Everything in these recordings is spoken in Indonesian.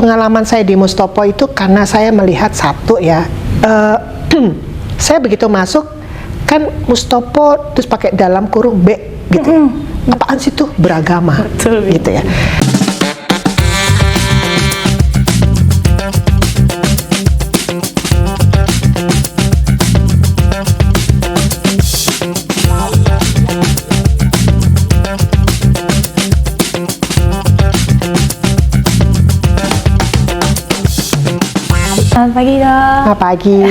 pengalaman saya di Mustopo itu karena saya melihat satu ya, saya begitu masuk kan Mustopo terus pakai dalam kurung B gitu, apaan sih tuh beragama. Betul, gitu ya. Selamat pagi dok. Selamat pagi.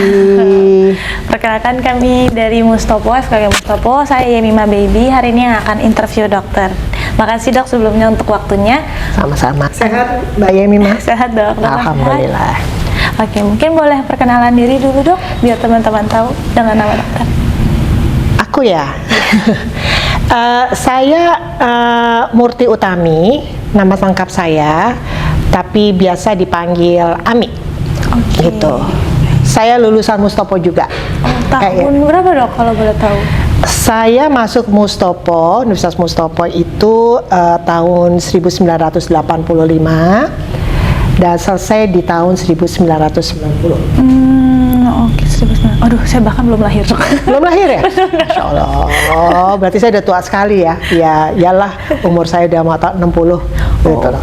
Perkenalkan kami dari Mustopo, FKG Mustopo. Saya Yemima Baby. Hari ini yang akan interview dokter. Makasih dok sebelumnya untuk waktunya. Sama-sama. Sehat Mbak Yemima? Sehat dok. Alhamdulillah. Oke, mungkin boleh perkenalan diri dulu dok, biar teman-teman tahu dengan nama dokter. Aku ya. Saya Murti Utami, nama lengkap saya, tapi biasa dipanggil Ami. Gitu. Saya lulusan Mustopo juga. Tahun berapa dok kalau boleh tahu? Saya masuk Mustopo, Universitas Mustopo itu tahun 1985 dan selesai di tahun 1990. Oke, 1990. Aduh, saya bahkan belum lahir dok. Belum lahir ya? Masya Allah, berarti saya udah tua sekali ya. Ya, iyalah umur saya udah mau 60 gitu loh.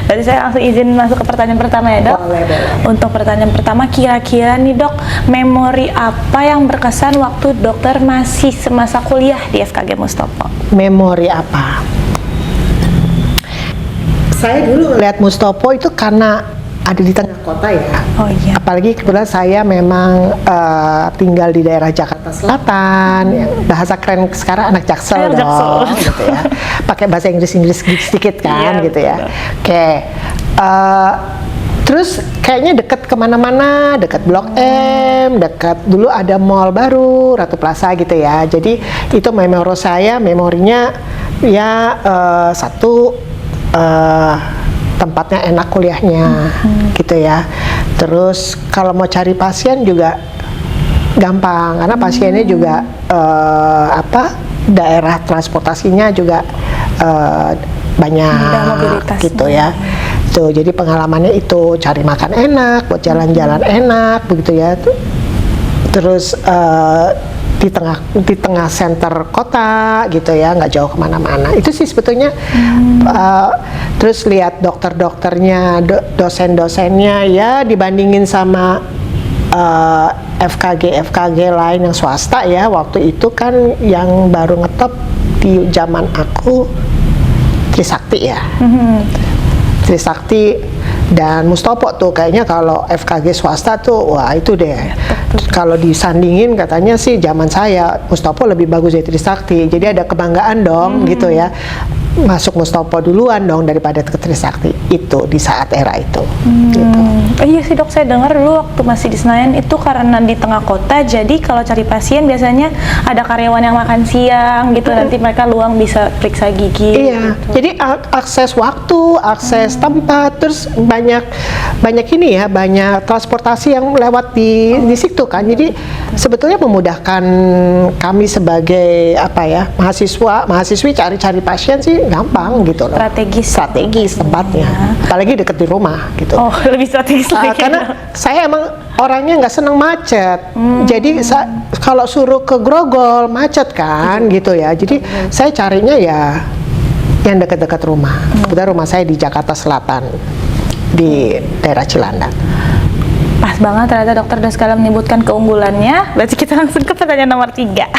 Berarti saya langsung izin masuk ke pertanyaan pertama ya dok. Boleh. Untuk pertanyaan pertama, kira-kira nih dok, memori apa yang berkesan waktu dokter masih semasa kuliah di FKG Mustopo? Memori apa? Saya dulu ngeliat Mustopo itu karena ada di tengah kota ya. Oh iya. Apalagi kebetulan saya memang tinggal di daerah Jakarta Selatan. Bahasa keren sekarang anak Jaksel dong, Jaksel. gitu ya. Pakai bahasa Inggris sedikit kan, Iya, gitu ya. betul. Oke. Terus kayaknya deket kemana-mana, deket Blok M, deket dulu ada mall baru, Ratu Plaza gitu ya. Jadi itu memorinya ya satu tempatnya enak kuliahnya, gitu ya. Terus kalau mau cari pasien juga gampang, karena pasiennya juga daerah transportasinya juga banyak, gitu ya. Tuh, jadi pengalamannya itu cari makan enak, buat jalan-jalan enak, begitu ya. Terus di tengah center kota gitu ya, nggak jauh kemana-mana. Itu sih sebetulnya. Terus lihat dokter-dokternya, dosen-dosennya ya dibandingin sama FKG lain yang swasta ya, waktu itu kan yang baru ngetop di zaman aku Trisakti ya. Trisakti dan Mustopo tuh kayaknya kalau FKG swasta tuh wah itu deh. Kalau disandingin katanya sih zaman saya Mustopo lebih bagus dari Trisakti. Jadi ada kebanggaan dong gitu ya. Masuk Mustopo duluan dong daripada ke Trisakti itu di saat era itu. Gitu. Iya sih dok, saya dengar dulu waktu masih di Senayan itu karena di tengah kota, jadi kalau cari pasien biasanya ada karyawan yang makan siang gitu, nanti mereka luang bisa periksa gigi. Iya, gitu. jadi akses waktu, akses tempat, terus banyak ini ya, banyak transportasi yang lewat di situ kan. Jadi sebetulnya memudahkan kami sebagai mahasiswi cari-cari pasien sih gampang gitu loh. Strategis tempatnya, apalagi deket di rumah gitu. Oh, lebih strategis lagi. Karena saya emang orangnya nggak seneng macet, jadi kalau suruh ke Grogol macet kan gitu ya. Jadi saya carinya ya yang dekat-dekat rumah. Kebetulan rumah saya di Jakarta Selatan, di daerah Cilandak. Pas banget ternyata dokter udah sekalian menyebutkan keunggulannya. Berarti kita langsung ke pertanyaan nomor 3.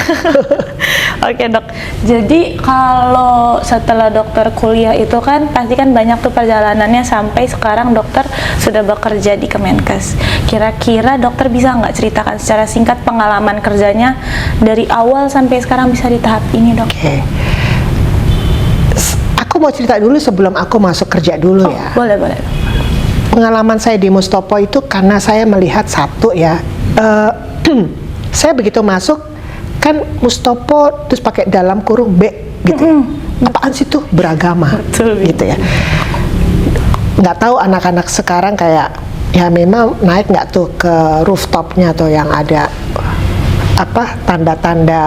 Oke dok, jadi kalau setelah dokter kuliah itu kan pasti kan banyak tuh perjalanannya sampai sekarang dokter sudah bekerja di Kemenkes. Kira-kira dokter bisa nggak ceritakan secara singkat pengalaman kerjanya dari awal sampai sekarang bisa di tahap ini dok? Oke. Aku mau cerita dulu sebelum aku masuk kerja dulu ya. Boleh. Pengalaman saya di Mustopo itu karena saya melihat satu ya, saya begitu masuk kan Mustopo terus pakai dalam kurung B gitu, apaan sih tuh beragama. Betul, gitu ya. Nggak tahu anak-anak sekarang kayak ya memang naik nggak tuh ke rooftopnya tuh yang ada tanda-tanda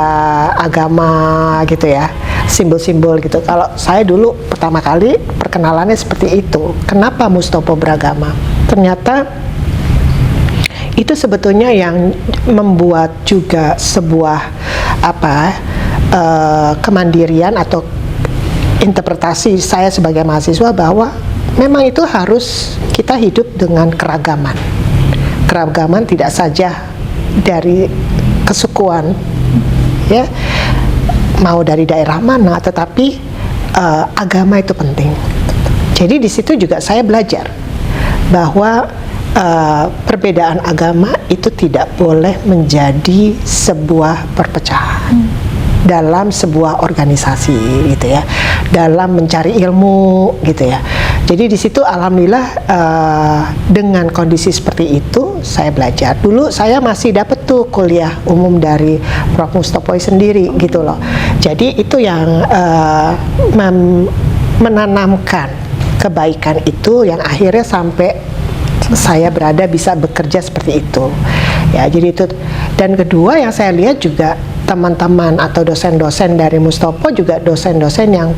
agama gitu ya. simbol-simbol gitu. Kalau saya dulu pertama kali perkenalannya seperti itu. Kenapa Mustopo beragama? Ternyata itu sebetulnya yang membuat juga sebuah kemandirian atau interpretasi saya sebagai mahasiswa bahwa memang itu harus kita hidup dengan keragaman. Keragaman tidak saja dari kesukuan, ya, mau dari daerah mana, tetapi agama itu penting. Jadi di situ juga saya belajar bahwa perbedaan agama itu tidak boleh menjadi sebuah perpecahan dalam sebuah organisasi gitu ya, dalam mencari ilmu gitu ya. Jadi di situ alhamdulillah dengan kondisi seperti itu saya belajar. Dulu saya masih dapat tuh kuliah umum dari Prof. Mustopoi sendiri gitu loh. Jadi itu yang menanamkan kebaikan itu yang akhirnya sampai saya bisa bekerja seperti itu ya. Jadi itu, dan kedua yang saya lihat juga teman-teman atau dosen-dosen dari Mustopo juga dosen-dosen yang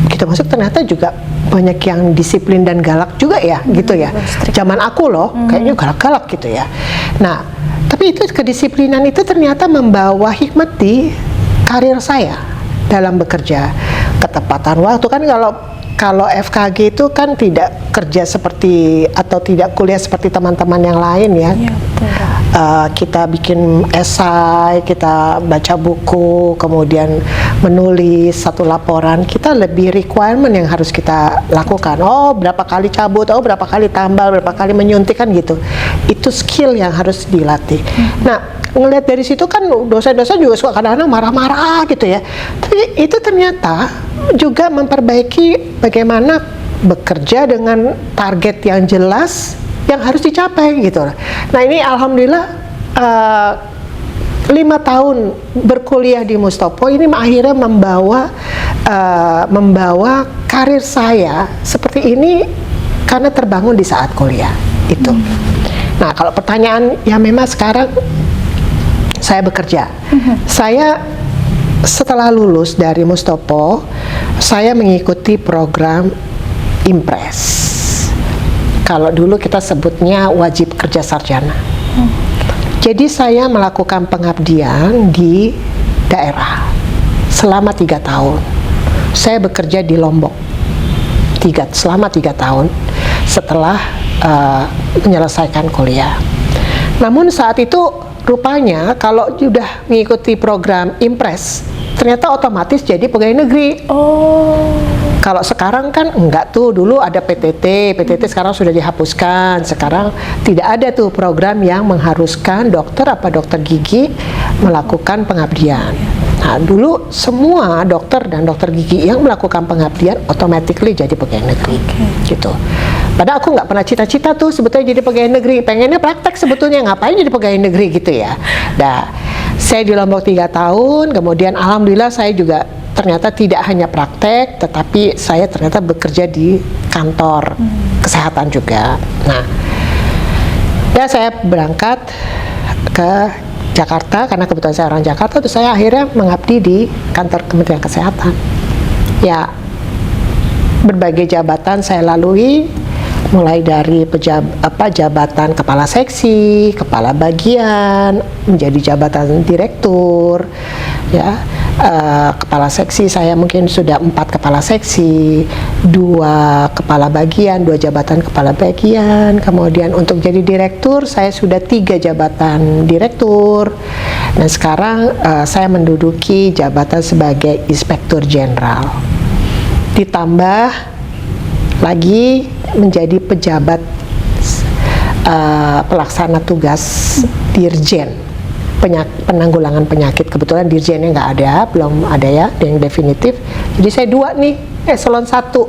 kita masuk ternyata juga banyak yang disiplin dan galak juga ya gitu ya. Zaman aku loh kayaknya galak-galak gitu ya. Nah tapi itu kedisiplinan itu ternyata membawa hikmat di karir saya dalam bekerja. Ketepatan waktu kan, kalau FKG itu kan tidak kerja seperti atau tidak kuliah seperti teman-teman yang lain ya. Iya, kita bikin esai, kita baca buku, kemudian menulis satu laporan. Kita lebih requirement yang harus kita lakukan. Oh, berapa kali cabut, oh berapa kali tambal, berapa kali menyuntik kan gitu. Itu skill yang harus dilatih. Nah, ngelihat dari situ kan dosen-dosen juga suka kadang-kadang marah-marah gitu ya. Tapi itu ternyata juga memperbaiki bagaimana bekerja dengan target yang jelas yang harus dicapai gitu. Nah ini alhamdulillah 5 tahun berkuliah di Mustopo ini akhirnya membawa karir saya seperti ini karena terbangun di saat kuliah itu. Nah kalau pertanyaan yang memang sekarang saya bekerja, saya setelah lulus dari Mustopo, saya mengikuti program Impres. Kalau dulu kita sebutnya wajib kerja sarjana. Jadi saya melakukan pengabdian di daerah selama 3 tahun. Saya bekerja di Lombok selama 3 tahun setelah menyelesaikan kuliah. Namun saat itu rupanya kalau sudah mengikuti program Impres, ternyata otomatis jadi pegawai negeri. Kalau sekarang kan enggak tuh, dulu ada PTT sekarang sudah dihapuskan. Sekarang tidak ada tuh program yang mengharuskan dokter gigi melakukan pengabdian. Nah, dulu semua dokter dan dokter gigi yang melakukan pengabdian automatically jadi pegawai negeri, gitu. Padahal aku nggak pernah cita-cita tuh sebetulnya jadi pegawai negeri, pengennya praktek sebetulnya, ngapain jadi pegawai negeri gitu ya. Nah, saya di Lombok 3 tahun, kemudian alhamdulillah saya juga ternyata tidak hanya praktek, tetapi saya ternyata bekerja di kantor kesehatan juga. Nah, ya saya berangkat ke Jakarta karena kebetulan saya orang Jakarta, terus saya akhirnya mengabdi di kantor Kementerian Kesehatan. Ya, berbagai jabatan saya lalui, mulai dari jabatan kepala seksi, kepala bagian, menjadi jabatan direktur, ya. Kepala seksi saya mungkin sudah 4 kepala seksi, 2 kepala bagian, 2 jabatan kepala bagian. Kemudian untuk jadi direktur saya sudah 3 jabatan direktur. Dan sekarang saya menduduki jabatan sebagai inspektur jenderal. Ditambah lagi menjadi pejabat pelaksana tugas dirjen penanggulangan penyakit. Kebetulan dirjennya nggak ada, belum ada ya yang definitif. Jadi saya 2 nih, eselon 1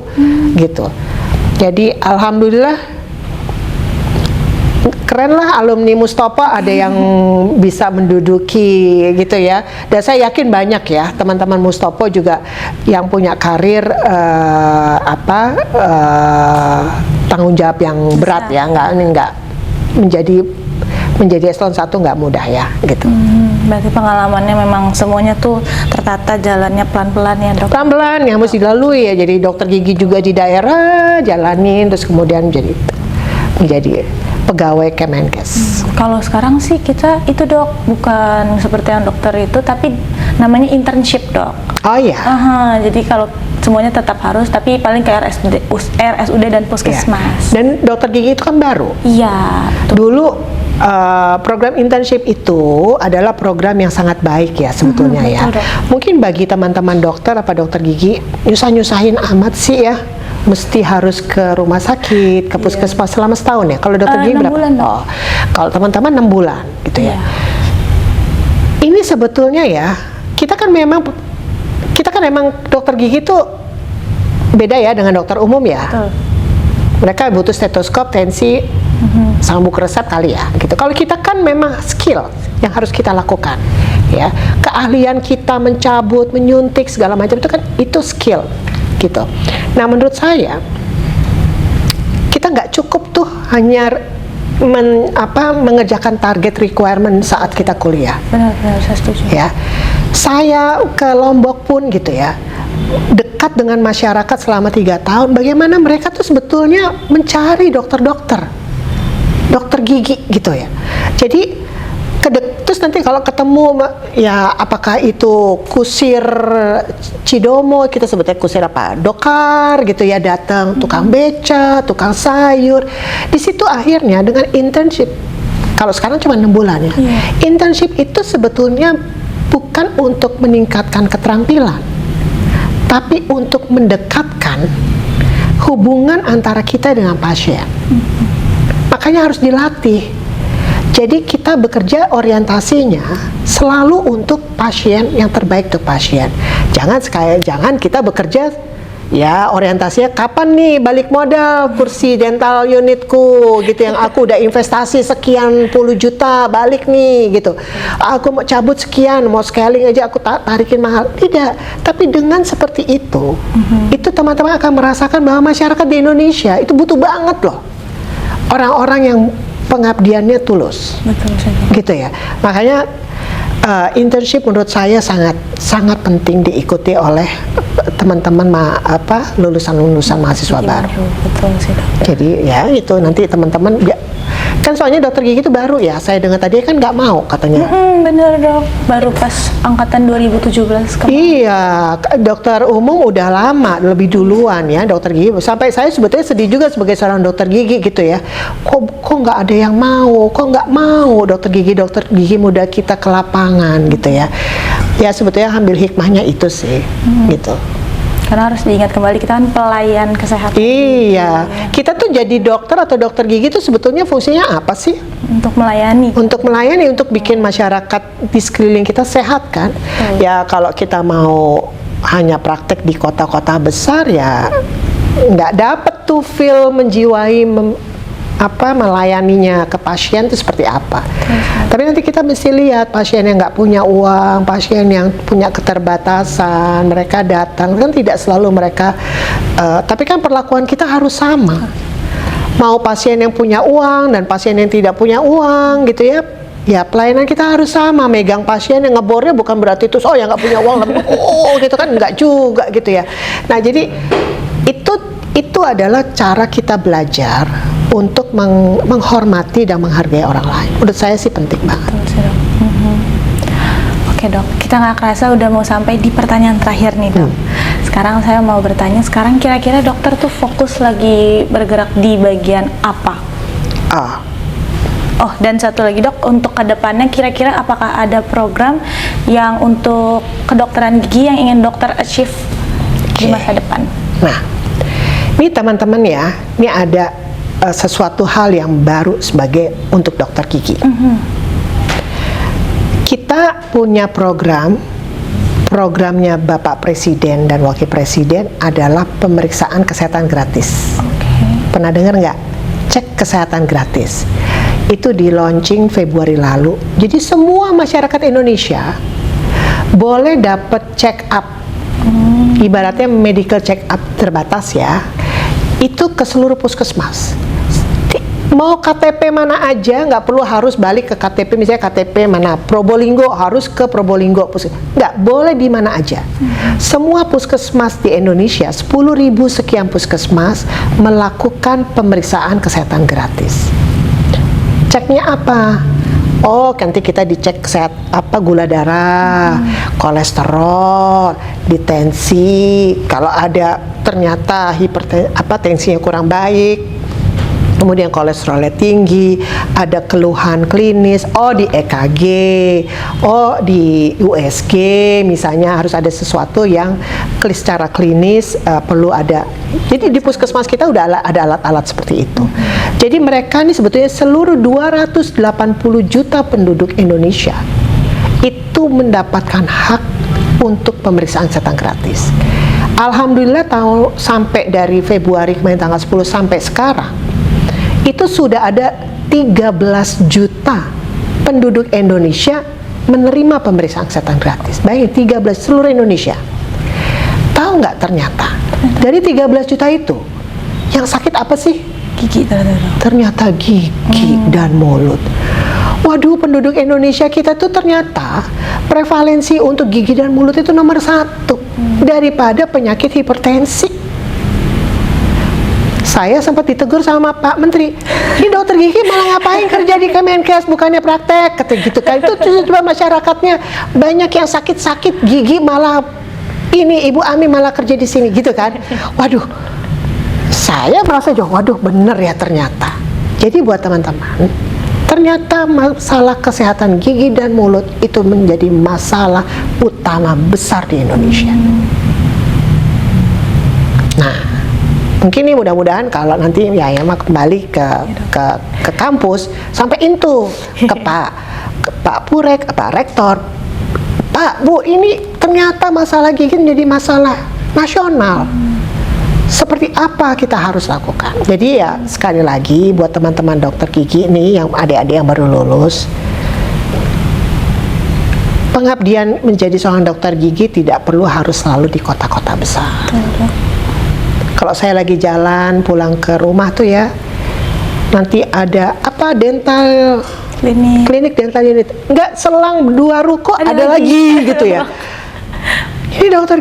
gitu. Jadi alhamdulillah keren lah alumni Mustopo ada yang bisa menduduki gitu ya. Dan saya yakin banyak ya teman-teman Mustopo juga yang punya karir tanggung jawab yang berat ya, nggak menjadi menjadi eselon 1 nggak mudah ya, gitu. Berarti pengalamannya memang semuanya tuh tertata jalannya pelan-pelan ya dok? Pelan-pelan yang mesti dilalui ya, jadi dokter gigi juga di daerah jalanin, terus kemudian menjadi pegawai Kemenkes. Kalau sekarang sih kita itu dok, bukan seperti yang dokter itu, tapi namanya internship dok. Oh iya. Jadi kalau semuanya tetap harus, tapi paling ke RSUD dan puskesmas. Dan dokter gigi itu kan baru. Iya. Dulu program internship itu adalah program yang sangat baik ya sebetulnya ya. Betul, Dok. Mungkin bagi teman-teman dokter apa dokter gigi nyusah-nyusahin amat sih ya. Mesti harus ke rumah sakit, ke puskesmas selama setahun ya. Kalau dokter gigi 6 berapa? bulan, Dok. Oh, kalau teman-teman 6 bulan gitu ya. Iya. Ini sebetulnya ya, kita kan memang dokter gigi itu beda ya dengan dokter umum ya. Betul. Mereka butuh stetoskop, tensi, sama buku resep kali ya gitu. Kalau kita kan memang skill yang harus kita lakukan ya, keahlian kita mencabut, menyuntik segala macam itu kan itu skill gitu. Nah menurut saya kita nggak cukup tuh hanya mengerjakan target requirement saat kita kuliah. Benar, saya setuju. Ya, saya ke Lombok pun gitu ya, dekat dengan masyarakat selama 3 tahun. Bagaimana mereka tuh sebetulnya mencari dokter gigi gitu ya. Jadi terus nanti kalau ketemu ya apakah itu kusir Cidomo, kita sebutnya kusir apa, dokar gitu ya, datang tukang beca, tukang sayur. Di situ akhirnya dengan internship, kalau sekarang cuma 6 bulan ya. Internship itu sebetulnya bukan untuk meningkatkan keterampilan, tapi untuk mendekatkan hubungan antara kita dengan pasien. Makanya harus dilatih. Jadi kita bekerja orientasinya selalu untuk pasien, yang terbaik untuk pasien. Jangan kita bekerja ya orientasinya kapan nih balik modal kursi dental unitku gitu, yang aku udah investasi sekian puluh juta balik nih gitu. Aku mau cabut sekian, mau scaling aja aku tarikin mahal. Tidak. Tapi dengan seperti itu teman-teman akan merasakan bahwa masyarakat di Indonesia itu butuh banget loh orang-orang yang pengabdiannya tulus. Betul saja. Gitu ya. Makanya internship menurut saya sangat penting diikuti oleh teman-teman lulusan mahasiswa baru. Betul sih dok. Jadi ya itu nanti teman-teman kan soalnya dokter gigi itu baru ya. Saya dengar tadi kan nggak mau katanya. Bener dok. Baru pas angkatan 2017 kemarin. Iya, dokter umum udah lama, lebih duluan ya dokter gigi. Sampai saya sebetulnya sedih juga sebagai seorang dokter gigi gitu ya. Kok nggak ada yang mau? Kok nggak mau dokter gigi muda kita ke lapangan gitu ya? Ya sebetulnya ambil hikmahnya itu sih, gitu. Karena harus diingat kembali kita kan pelayan kesehatan. Iya, kita tuh jadi dokter atau dokter gigi itu sebetulnya fungsinya apa sih? Untuk melayani. Untuk melayani, untuk bikin masyarakat di sekeliling kita sehat kan? Ya kalau kita mau hanya praktek di kota-kota besar ya nggak dapet tuh feel menjiwai melayaninya ke pasien itu seperti apa. Tapi nanti kita mesti lihat pasien yang nggak punya uang, pasien yang punya keterbatasan, mereka datang kan tidak selalu mereka, tapi kan perlakuan kita harus sama. Mau pasien yang punya uang dan pasien yang tidak punya uang gitu ya. Ya pelayanan kita harus sama, megang pasien yang ngebornya bukan berarti terus yang nggak punya uang gitu kan, nggak juga gitu ya. Nah jadi itu adalah cara kita belajar untuk menghormati dan menghargai orang lain. Menurut saya sih penting banget. Oke dok, kita nggak kerasa udah mau sampai di pertanyaan terakhir nih dok. Sekarang saya mau bertanya, sekarang kira-kira dokter tuh fokus lagi bergerak di bagian apa? Oh, dan satu lagi dok, untuk kedepannya kira-kira apakah ada program yang untuk kedokteran gigi yang ingin dokter achieve di masa depan? Nah, ini teman-teman ya, ini ada sesuatu hal yang baru untuk dokter gigi. Kita punya programnya Bapak Presiden dan Wakil Presiden adalah pemeriksaan kesehatan gratis. Pernah dengar nggak? Cek kesehatan gratis. Itu di launching Februari lalu. Jadi semua masyarakat Indonesia boleh dapat check up. Ibaratnya medical check up terbatas ya. Itu ke seluruh puskesmas. Mau KTP mana aja, nggak perlu harus balik ke KTP, misalnya KTP mana Probolinggo harus ke Probolinggo, nggak, boleh di mana aja. Semua puskesmas di Indonesia, 10.000 sekian puskesmas melakukan pemeriksaan kesehatan gratis. Ceknya apa? Oh, nanti kita dicek gula darah, kolesterol, tensi. Kalau ada ternyata tensinya kurang baik, kemudian kolesterolnya tinggi, ada keluhan klinis, di EKG, di USG misalnya harus ada sesuatu yang secara klinis perlu ada. Jadi di puskesmas kita udah ada alat-alat seperti itu. Jadi mereka nih sebetulnya seluruh 280 juta penduduk Indonesia itu mendapatkan hak untuk pemeriksaan kesehatan gratis. Alhamdulillah sampai dari Februari kemarin tanggal 10 sampai sekarang itu sudah ada 13 juta penduduk Indonesia menerima pemeriksaan kesehatan gratis. Bayangin 13 seluruh Indonesia. Tahu nggak ternyata dari 13 juta itu yang sakit apa sih? Gigi ternyata gigi dan mulut. Waduh, penduduk Indonesia kita tuh ternyata prevalensi untuk gigi dan mulut itu nomor 1 daripada penyakit hipertensi. Saya sempat ditegur sama Pak Menteri, ini dokter gigi malah ngapain kerja di Kemenkes, bukannya praktek, kata gitu kan. Itu coba masyarakatnya banyak yang sakit-sakit gigi, malah ini Ibu Ami malah kerja di sini gitu kan. Waduh, saya merasa waduh bener ya ternyata. Jadi buat teman-teman, ternyata masalah kesehatan gigi dan mulut itu menjadi masalah utama besar di Indonesia. Nah, mungkin nih mudah-mudahan kalau nanti ya mah kembali ke kampus sampai itu ke Pak Purek, Pak Rektor, Pak Bu, ini ternyata masalah gigi menjadi masalah nasional. Seperti apa kita harus lakukan? Jadi ya sekali lagi buat teman-teman dokter gigi nih yang adik-adik yang baru lulus, pengabdian menjadi seorang dokter gigi tidak perlu harus selalu di kota-kota besar. Kalau saya lagi jalan pulang ke rumah tuh ya, nanti ada dental klinik dental unit, nggak selang 2 ruko ada lagi gitu ya. Ini dokter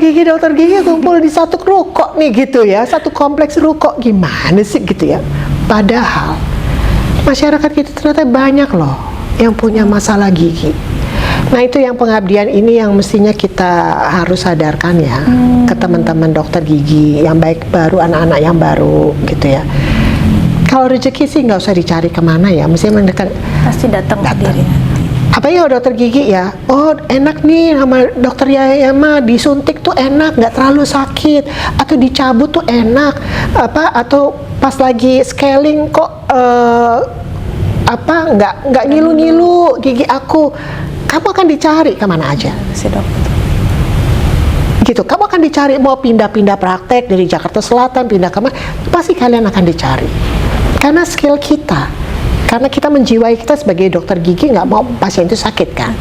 gigi kumpul di satu ruko nih gitu ya, satu kompleks ruko, gimana sih gitu ya. Padahal masyarakat kita ternyata banyak loh yang punya masalah gigi. Nah itu yang pengabdian ini yang mestinya kita harus sadarkan ya ke teman-teman dokter gigi yang baik baru, anak-anak yang baru gitu ya. Kalau rezeki sih nggak usah dicari kemana ya, mestinya mendekat pasti datang sendiri. Apa ya dokter gigi ya? Oh enak nih sama dokter Yaya mah, disuntik tuh enak, nggak terlalu sakit, atau dicabut tuh enak, atau pas lagi scaling kok nggak ngilu-ngilu gigi aku. Kamu akan dicari kemana aja si dokter. Gitu, kamu akan dicari mau pindah-pindah praktek dari Jakarta Selatan pindah kemana, pasti kalian akan dicari. Karena skill kita, karena kita menjiwai kita sebagai dokter gigi nggak mau pasien itu sakit kan.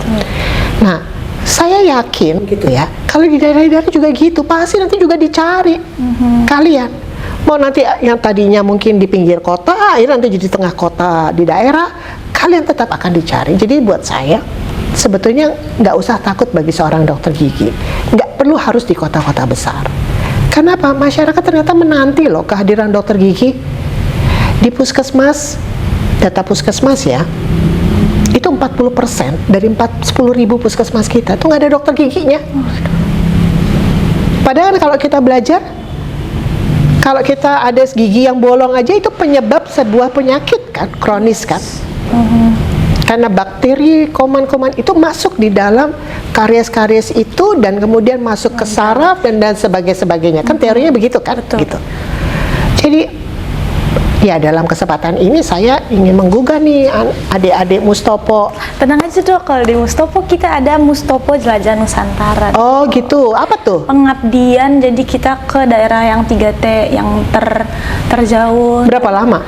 Nah, saya yakin gitu ya, kalau di daerah-daerah juga gitu, pasti nanti juga dicari kalian. Mau nanti yang tadinya mungkin di pinggir kota, akhirnya nanti jadi tengah kota di daerah, kalian tetap akan dicari. Jadi buat saya, sebetulnya nggak usah takut bagi seorang dokter gigi, nggak perlu harus di kota-kota besar. Kenapa? Masyarakat ternyata menanti loh kehadiran dokter gigi. Di puskesmas, data puskesmas ya, itu 40% dari 10.000 puskesmas kita itu nggak ada dokter giginya. Padahal kalau kita belajar, kalau kita ada gigi yang bolong aja itu penyebab sebuah penyakit kan, kronis kan. Karena bakteri, kuman-kuman itu masuk di dalam karies-karies itu dan kemudian masuk ke saraf dan sebagainya. Kan teorinya begitu kan? Betul. Gitu. Jadi ya dalam kesempatan ini saya ingin menggugah nih adik-adik Mustopo. Tenang aja dok, kalau di Mustopo kita ada Mustopo Jelajah Nusantara. Oh gitu, apa tuh? Pengabdian, jadi kita ke daerah yang 3T yang terjauh. Berapa lama?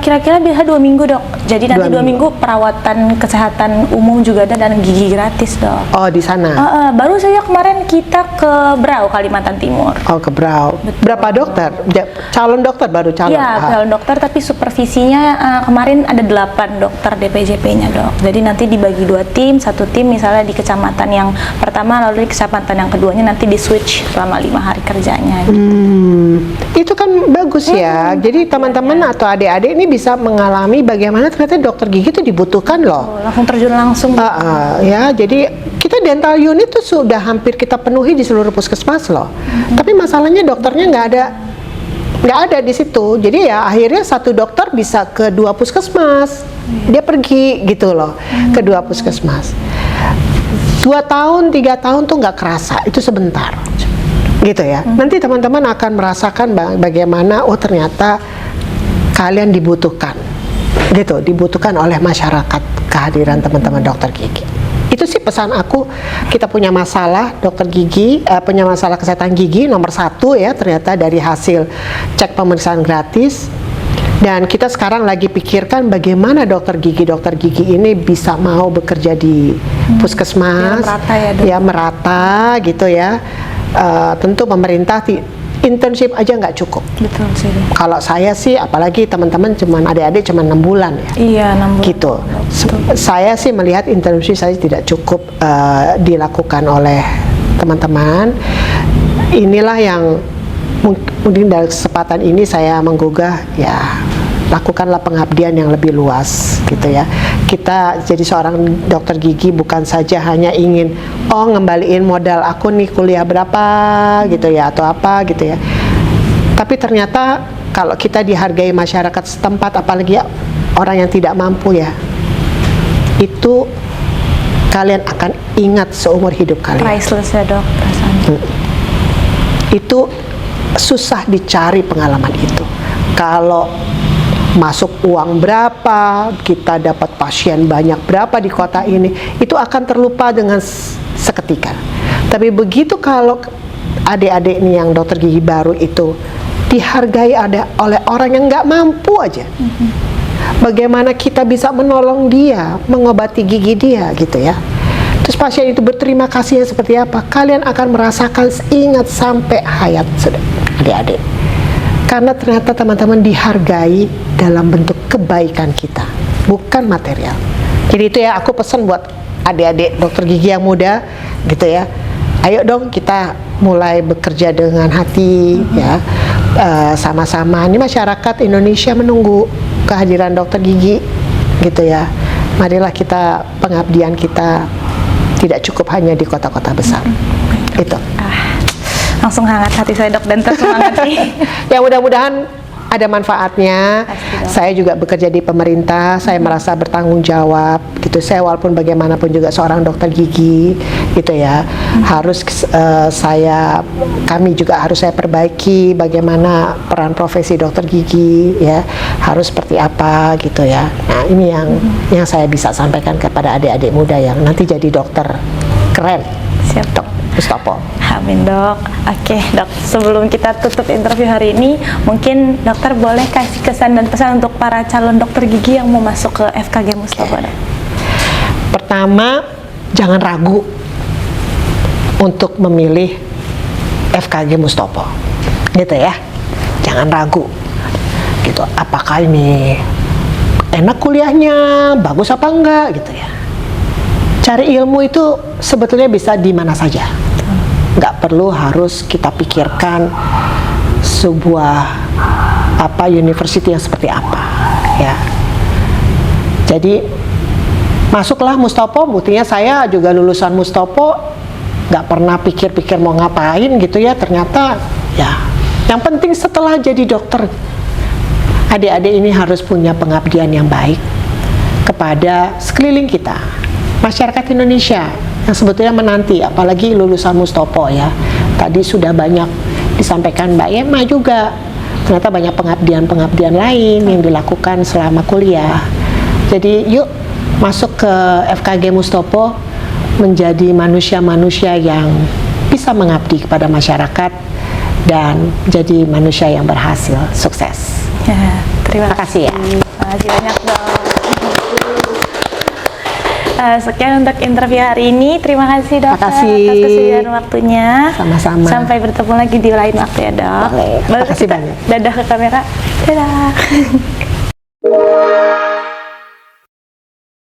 Kira-kira bisa 2 minggu dok. Jadi nanti 2 minggu perawatan kesehatan umum juga ada dan gigi gratis dok. Oh di sana? Baru saja kemarin kita ke Brau, Kalimantan Timur. Oh ke Brau. Betul. Berapa dokter? Calon dokter baru calon? Iya, calon dokter, tapi supervisinya kemarin ada 8 dokter DPJP-nya dok. Jadi nanti dibagi 2 tim, satu tim misalnya di kecamatan yang pertama, lalu di kecamatan yang keduanya nanti di switch selama 5 hari kerjanya. Gitu. Itu kan bagus ya. Jadi teman-teman atau adik-adik ini bisa mengalami bagaimana ternyata dokter gigi itu dibutuhkan loh. Langsung terjun langsung. Ya, jadi kita dental unit tuh sudah hampir kita penuhi di seluruh puskesmas loh. Tapi masalahnya dokternya nggak ada di situ. Jadi ya akhirnya satu dokter bisa ke 2 puskesmas. Dia pergi gitu loh ke 2 puskesmas. 2 tahun, 3 tahun tuh nggak kerasa, itu sebentar. Gitu ya. Nanti teman-teman akan merasakan bagaimana oh ternyata kalian dibutuhkan. Gitu, dibutuhkan oleh masyarakat kehadiran teman-teman dokter gigi. Itu sih pesan aku. Kita punya masalah dokter gigi, punya masalah kesehatan gigi nomor 1 ya, ternyata dari hasil cek pemeriksaan gratis. Dan kita sekarang lagi pikirkan bagaimana dokter gigi ini bisa mau bekerja di puskesmas, merata ya, dok. Ya merata gitu ya. Tentu pemerintah internship aja nggak cukup. Betul sih. Kalau saya sih, apalagi teman-teman cuman adik-adik cuman 6 bulan ya. Iya, 6 bulan. Gitu. Saya sih melihat internship saya tidak cukup dilakukan oleh teman-teman. Inilah yang mungkin dari kesempatan ini saya menggugah ya, lakukanlah pengabdian yang lebih luas gitu ya. Kita jadi seorang dokter gigi bukan saja hanya ingin ngembaliin modal aku nih kuliah berapa gitu ya atau apa gitu ya. Tapi ternyata kalau kita dihargai masyarakat setempat, apalagi ya, orang yang tidak mampu ya, itu kalian akan ingat seumur hidup kalian. Priceless ya dok, rasanya. Itu susah dicari pengalaman itu. Kalau masuk uang berapa, kita dapat pasien banyak berapa di kota ini, itu akan terlupa dengan seketika. Tapi begitu kalau adik-adik ini yang dokter gigi baru itu dihargai oleh orang yang nggak mampu aja, bagaimana kita bisa menolong dia, mengobati gigi dia gitu ya. Terus pasien itu berterima kasihnya seperti apa, kalian akan merasakan ingat sampai hayat adik-adik. Karena ternyata teman-teman dihargai dalam bentuk kebaikan kita, bukan material. Jadi itu ya, aku pesan buat adik-adik dokter gigi yang muda gitu ya. Ayo dong kita mulai bekerja dengan hati ya, sama-sama. Ini masyarakat Indonesia menunggu kehadiran dokter gigi gitu ya. Marilah kita, pengabdian kita tidak cukup hanya di kota-kota besar. Itu. Langsung hangat hati saya dok, dan tersemangat sih. Ya mudah-mudahan ada manfaatnya. Saya juga bekerja di pemerintah, saya merasa bertanggung jawab gitu. Saya walaupun bagaimanapun juga seorang dokter gigi gitu ya, harus kami juga harus saya perbaiki bagaimana peran profesi dokter gigi ya, harus seperti apa gitu ya. Nah ini yang saya bisa sampaikan kepada adik-adik muda yang nanti jadi dokter keren. Siap dok. Mustopo. Amin dok. Oke dok, sebelum kita tutup interview hari ini, mungkin dokter boleh kasih kesan dan pesan untuk para calon dokter gigi yang mau masuk ke FKG Mustopo dok. Pertama, jangan ragu untuk memilih FKG Mustopo, gitu ya. Jangan ragu, gitu. Apakah ini enak kuliahnya, bagus apa enggak, gitu ya. Cari ilmu itu sebetulnya bisa di mana saja. Nggak perlu harus kita pikirkan sebuah university yang seperti apa ya. Jadi masuklah Mustopo. Buktinya saya juga lulusan Mustopo, nggak pernah pikir-pikir mau ngapain gitu ya. Ternyata ya yang penting setelah jadi dokter, adik-adik ini harus punya pengabdian yang baik kepada sekeliling kita, masyarakat Indonesia yang sebetulnya menanti, apalagi lulusan Mustopo ya. Tadi sudah banyak disampaikan Mbak Yema juga, ternyata banyak pengabdian-pengabdian lain yang dilakukan selama kuliah. Jadi yuk masuk ke FKG Mustopo, menjadi manusia-manusia yang bisa mengabdi kepada masyarakat dan jadi manusia yang berhasil, sukses. Ya, terima kasih ya. Terima kasih banyak dok. sekian untuk interview hari ini. Terima kasih dokter atas kesediaan waktunya. Sama-sama. Sampai bertemu lagi di lain waktu ya dok. Boleh. Baru Makasih kita banyak. dadah ke kamera. Dadah.